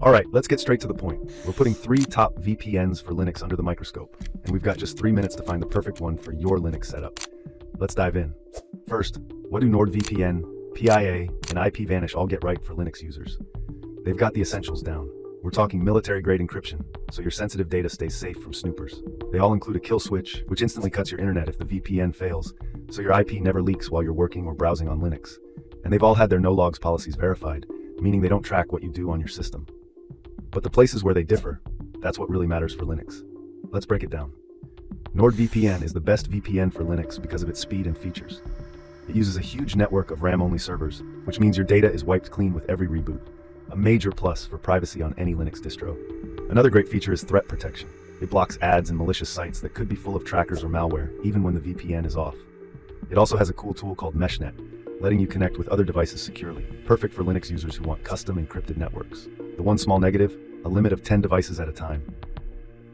Alright, let's get straight to the point. We're putting 3 top VPNs for Linux under the microscope, and we've got just 3 minutes to find the perfect one for your Linux setup. Let's dive in. First, what do NordVPN, PIA, and IPVanish all get right for Linux users? They've got the essentials down. We're talking military-grade encryption, so your sensitive data stays safe from snoopers. They all include a kill switch, which instantly cuts your internet if the VPN fails, so your IP never leaks while you're working or browsing on Linux. And they've all had their no-logs policies verified, meaning they don't track what you do on your system. But the places where they differ, that's what really matters for Linux. Let's break it down. NordVPN is the best VPN for Linux because of its speed and features. It uses a huge network of RAM-only servers, which means your data is wiped clean with every reboot. A major plus for privacy on any Linux distro. Another great feature is threat protection. It blocks ads and malicious sites that could be full of trackers or malware, even when the VPN is off. It also has a cool tool called MeshNet, letting you connect with other devices securely, perfect for Linux users who want custom encrypted networks. The one small negative, a limit of 10 devices at a time.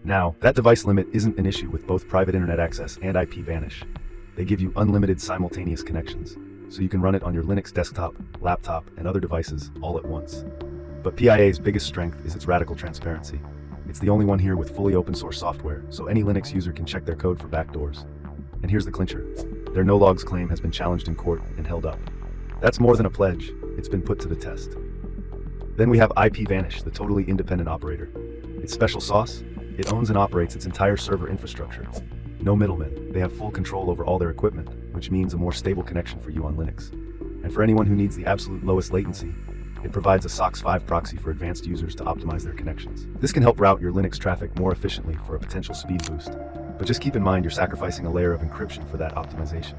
Now, that device limit isn't an issue with both private internet access and IPVanish. They give you unlimited simultaneous connections, so you can run it on your Linux desktop, laptop, and other devices all at once. But PIA's biggest strength is its radical transparency. It's the only one here with fully open source software, so any Linux user can check their code for backdoors. And here's the clincher. Their no-logs claim has been challenged in court and held up. That's more than a pledge, it's been put to the test. Then we have IPVanish, the totally independent operator. Its special sauce? It owns and operates its entire server infrastructure. No middlemen, they have full control over all their equipment, which means a more stable connection for you on Linux. And for anyone who needs the absolute lowest latency, it provides a SOCKS 5 proxy for advanced users to optimize their connections. This can help route your Linux traffic more efficiently for a potential speed boost. But just keep in mind you're sacrificing a layer of encryption for that optimization.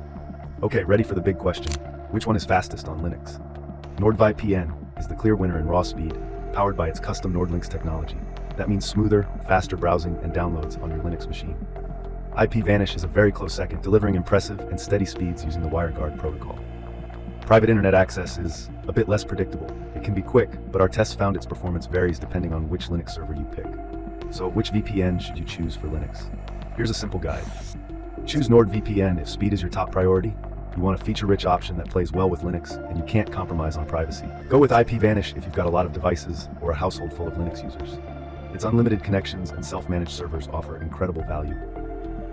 Okay, ready for the big question. Which one is fastest on Linux? NordVPN is the clear winner in raw speed, powered by its custom NordLynx technology. That means smoother, faster browsing and downloads on your Linux machine. IPVanish is a very close second, delivering impressive and steady speeds using the WireGuard protocol. Private internet access is a bit less predictable. It can be quick, but our tests found its performance varies depending on which Linux server you pick. So which VPN should you choose for Linux? Here's a simple guide. Choose NordVPN if speed is your top priority. You want a feature-rich option that plays well with Linux, and you can't compromise on privacy. Go with IPVanish if you've got a lot of devices or a household full of Linux users. Its unlimited connections and self-managed servers offer incredible value.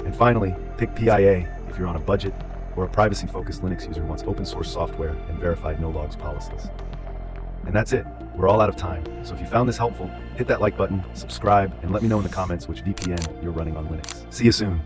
And finally, pick PIA if you're on a budget or a privacy-focused Linux user wants open-source software and verified no-logs policies. And that's it. We're all out of time. So if you found this helpful, hit that like button, subscribe, and let me know in the comments which VPN you're running on Linux. See you soon.